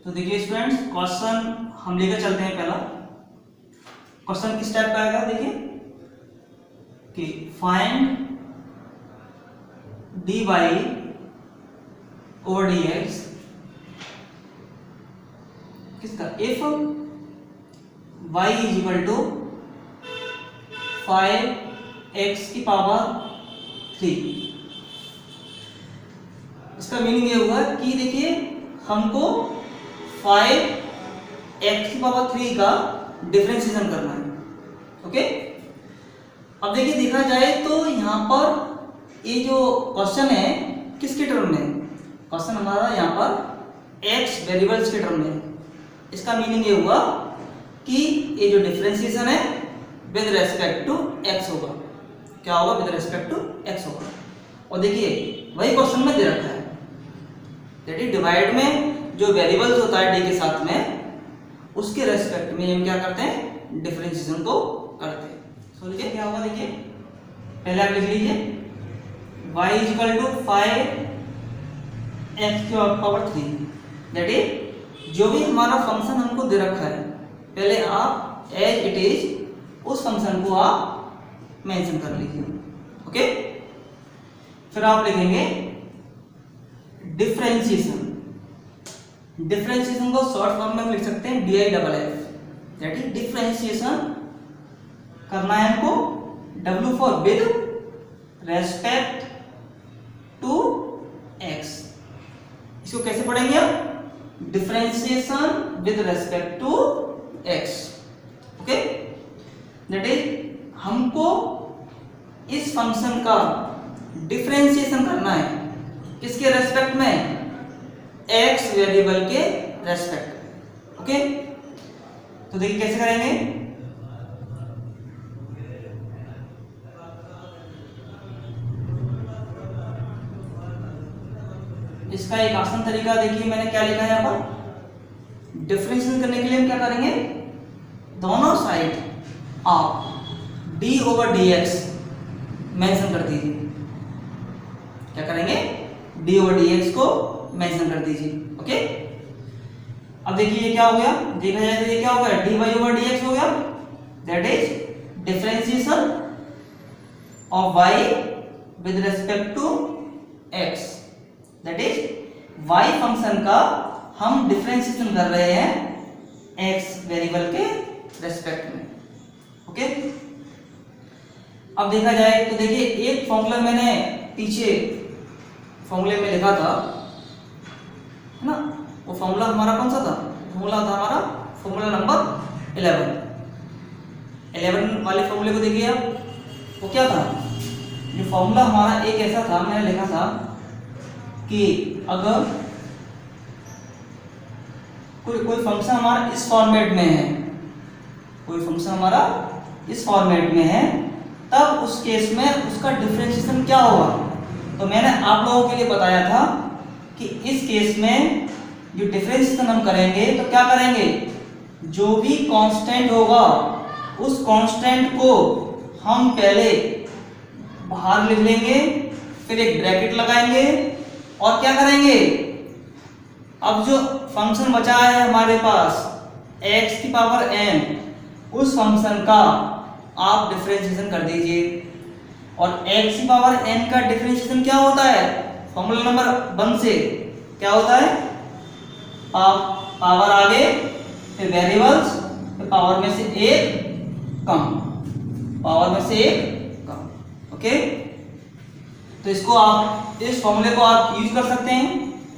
तो देखिए students, question हम लेकर चलते हैं। पहला क्वेश्चन किस टाइप का आएगा, देखिए कि फाइंड dy ओवर dx किसका, if y is equal to 5x की पावर 3। इसका मीनिंग ये हुआ कि देखिए हमको 5x की पावर 3 का डिफरेंशिएशन करना है। ओके, अब देखिए देखा जाए तो यहाँ पर ये जो क्वेश्चन है किसके टर्म में, क्वेश्चन हमारा यहाँ पर x वेरिएबल्स के टर्म में है। इसका मीनिंग ये हुआ कि ये जो डिफरेंशिएशन है विद रेस्पेक्ट टू x होगा। क्या होगा, विद रेस्पेक्ट टू x होगा। और देखिए वही क्वेश्चन में दे रखा है, दैट इज डिवाइड में जो वेरिएबल्स होता है d के साथ में उसके रेस्पेक्ट में हम क्या करते हैं, डिफरेंशिएशन को करते हैं। सो देखिए क्या होगा, देखिए पहले आप लिख लीजिए y is equal to 5x की पावर 3, दैट इज जो भी हमारा फंक्शन हमको दे रखा है पहले आप एज इट इज उस फंक्शन को आप मेंशन कर लीजिए। ओके, फिर आप लिखेंगे डिफरेंशिएशन। डिफरेंशिएशन को शॉर्ट फॉर्म में लिख सकते हैं DIFF, दैट इज डिफरेंशिएशन करना है हमको W for with respect to x। इसको कैसे पढ़ेंगे आप, differentiation with respect to x। Okay, that is हमको इस फंक्शन का डिफरेंशिएशन करना है किसके रेस्पेक्ट में, x वेरिएबल के रेस्पेक्ट में। ओके, तो देखिए कैसे करेंगे, इसका एक आसान तरीका देखिए मैंने क्या लिखा है यहाँ पर। डिफरेंशिएशन करने के लिए हम क्या करेंगे, दोनों साइड आप d ओवर dx मेंशन कर दीजिए। क्या करेंगे, d ओवर dx को मेंशन कर दीजिए। ओके, अब देखिए ये क्या हो गया, देखा जाए तो ये क्या हो गया, dy ओवर dx हो गया, that is differentiation of y with respect to x। That is y function का हम डिफरेंशिएशन कर रहे हैं x वेरिएबल के रेस्पेक्ट में। ओके, अब देखा जाए तो देखिए एक फॉर्मूला मैंने पीछे फॉर्मूले में लिखा था, है ना, वो फॉर्मूला हमारा कौन सा था, फॉर्मूला था हमारा फॉर्मूला नंबर 11 वाले फॉर्मूले को देखिए आप, वो क्या था, जो फॉर्मूला हमारा एक ऐसा था, मैंने लिखा था कि अगर कोई फंक्शन हमारा इस फॉर्मेट में है, कोई फंक्शन हमारा इस फॉर्मेट में है, तब उस केस में उसका डिफरेंशिएशन क्या होगा। तो मैंने आप लोगों के लिए बताया था कि इस केस में जो डिफरेंशिएशन हम करेंगे तो क्या करेंगे, जो भी कांस्टेंट होगा उस कांस्टेंट को हम पहले बाहर लिख लेंगे, फिर एक ब्रैकेट लगाएंगे और क्या करेंगे, अब जो फंक्शन बचा है हमारे पास x की पावर n, उस फंक्शन का आप डिफरेंशिएशन कर दीजिए। और x की पावर n का डिफरेंशिएशन क्या होता है, फॉर्मूला नंबर 1 से क्या होता है, पावर आगे फिर वेरिएबल्स फिर पावर में से एक कम, पावर में से एक कम। ओके, तो इसको आप इस फॉर्मूले को आप यूज कर सकते हैं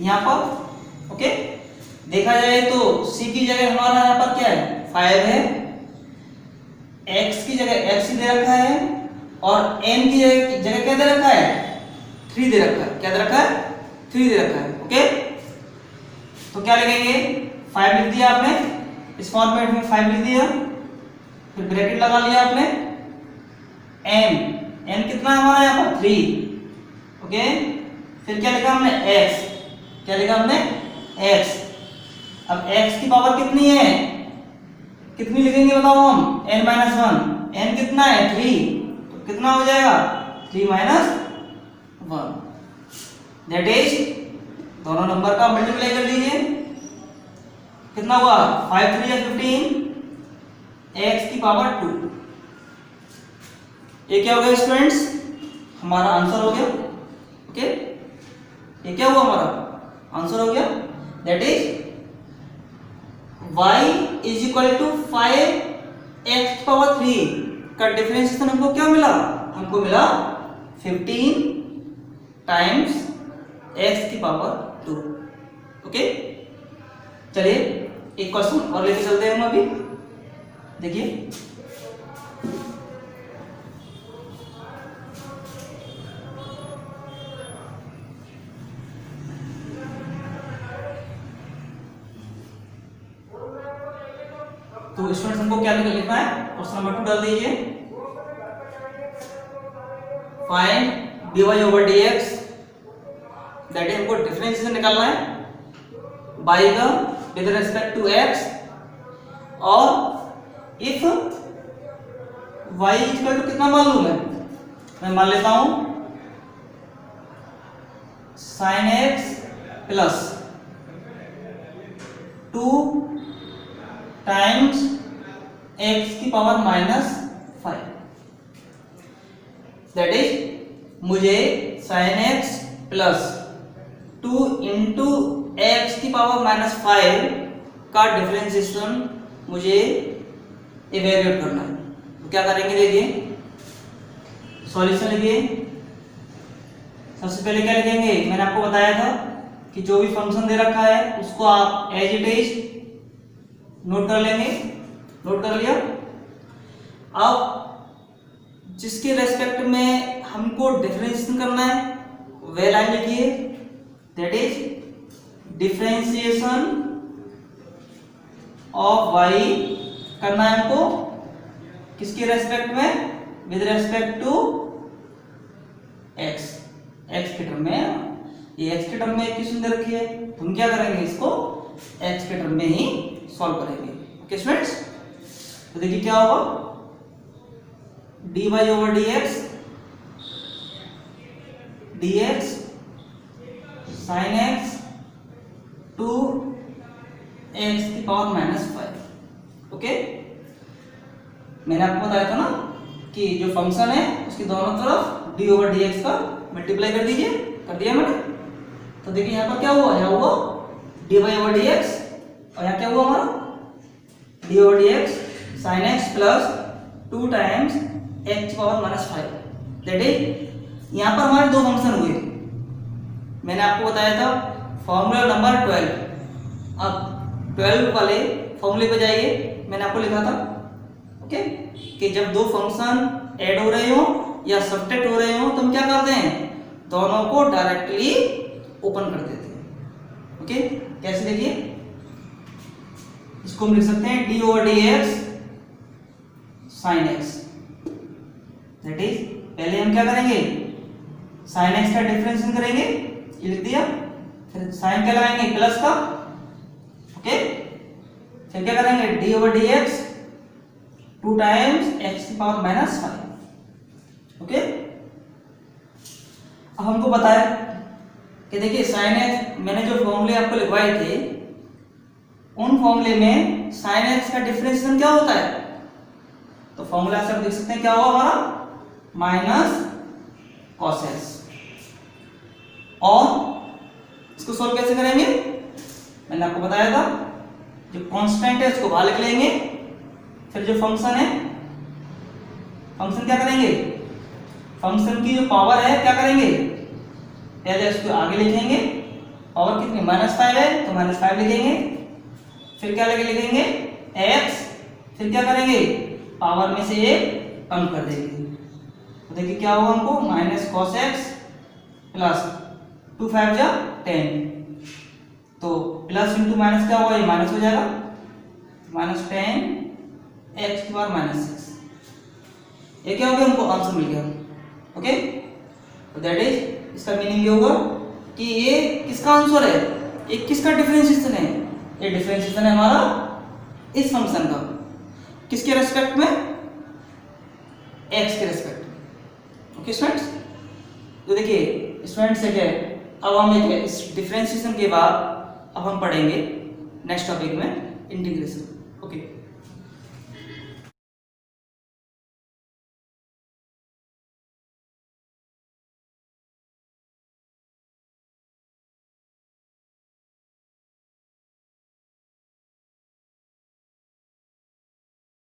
यहाँ पर। ओके, देखा जाए तो c की जगह हमारा यहाँ पर क्या है, 5 है, x की जगह x दे रखा है और n की जगह क्या दे रखा है, 3 दे रखा है। क्या दे रखा है, 3 दे रखा है। ओके, तो क्या लिखेंगे, 5 लिख दिया आपने, इस फॉर्मेट में 5 लिख दिया, फिर ब्रैकेट लगा लिया आपने, n कितना है हमारा यहाँ पर 3। ओके, फिर क्या लिखा हमने, x, क्या लिखा हमने, x। अब x की पावर कितनी है, कितनी लिखेंगे बताओ हम, n-1, n कितना है 3, तो कितना हो जाएगा 3 - 1, दैट इज दोनों नंबर का मल्टीप्लाई कर दीजिए। कितना हुआ 5 3 या 15 x की पावर 2। ये क्या हो गया स्टूडेंट्स, हमारा आंसर हो गया। ओके, ये क्या हुआ, हमारा आंसर हो गया। That is y is equal to 5x power 3 का डिफरेंशिएशन हमको क्या मिला, हमको मिला 15 टाइम्स x की पावर 2। ओके, चलिए एक क्वेश्चन और लेके चलते हैं हम अभी। देखिए तो स्टूडेंट्स हमको क्या लिखना है, क्वेश्चन नंबर 2 डाल दीजिए। Find dy over dx, that is हमको डिफरेंशिएशन निकालना है बाई का विद रेस्पेक्ट टू x, और इफ y इक्वल टू कितना मान लूं मैं मान लेता हूं sin x plus 2 times x की पावर -5। दैट इज मुझे sin x plus 2 into x की पावर -5 का डिफरेंशिएशन मुझे इवैल्यूएट करना है। तो क्या करेंगे, देखिए सॉल्यूशन लिखिए। सबसे पहले क्या लिखेंगे, मैंने आपको बताया था कि जो भी फंक्शन दे रखा है उसको आप एज इट इज नोट कर लेंगे। नोट कर लिया। अब जिसके रेस्पेक्ट में हमको डिफरेंशिएशन करना है वह लाइन लिखिए, that is differentiation of y करना है हमको किसके रेस्पेक्ट में, with respect to x। x के टर्म में, ये x के टर्म में इक्वेशन दे रखी है, तो हम क्या करेंगे, इसको x के टर्म में ही सॉल्व करेंगे। ओके स्टूडेंट्स, तो देखिए क्या होगा, dy over dx sin x 2x की पावर -5। ओके, मैंने आपको बताया था ना कि जो फंक्शन है उसकी दोनों तरफ d ओवर dx का मल्टीप्लाई कर दीजिए, कर दिया मैंने। तो देखिए यहाँ पर क्या हुआ, यहाँ हुआ dy ओवर dx, और यहाँ क्या हुआ हमारा d over dx sin x plus 2 times x की पावर -5। दैट इज यहाँ पर हमारे दो फंक्शन हुए। मैंने आपको बताया था फॉर्मूला नंबर 12। अब 12 वाले फॉर्मूले पे जाइए, मैंने आपको लिखा था ओके कि जब दो फंक्शन ऐड हो रहे हो या सब्ट्रैक्ट हो रहे हो तो हम क्या करते हैं, दोनों को डायरेक्टली ओपन कर देते हैं। ओके, कैसे देखिए, इसको हम लिख सकते हैं d over dx sin x। That is पहले हम क्या करेंगे, sin x का डिफरेंशिएशन करेंगे, ये लिख दिया, फिर sin क्या लगाएंगे प्लस का। ओके, फिर क्या करेंगे d over dx 2 times x की पावर -5। ओके, अब हमको बताया कि देखिए sin x, मैंने जो फॉर्मूले आपको लिखवाए थे उन फॉर्मूले में sin x का डिफरेंशिएशन क्या होता है, तो फॉर्मूला से आप देख सकते हैं क्या होगा हमारा माइनस cos x। और इसको सॉल्व कैसे करेंगे, मैंने आपको बताया था जो कांस्टेंट है उसको बाहर लिख लेंगे, फिर जो फंक्शन है, फंक्शन क्या करेंगे, फंक्शन की जो पावर है क्या करेंगे, पहले उसको आगे लिखेंगे, पावर कितनी -5 है तो -5 लिखेंगे, फिर क्या लिखेंगे x, फिर क्या करेंगे पावर में से एक कम कर देंगे। तो देखिए क्या होगा हमको -cos x प्लस 2 5 जा 10, तो प्लस इंटू माइनस क्या होगा, ये माइनस हो जाएगा, -10 x की पावर -6। ये क्या हो गया, हमको आंसर मिल गया। ओके, तो दैट इज इसका मीनिंग ये होगा कि ये किसका आंसर है, ये किसका डिफरेंशिएशन है, ये डिफरेंशिएशन है हमारा इस फंक्शन का, किसके रेस्पेक्ट में, x के रेस्पेक्ट। ओके स्टूडेंट्स, तो देखिए स्टूडेंट्स है क्या, अब हम इस डिफरेंशिएशन के बाद अब हम पढ़ेंगे नेक्स्ट टॉपिक में इंटीग्रेशन। ओके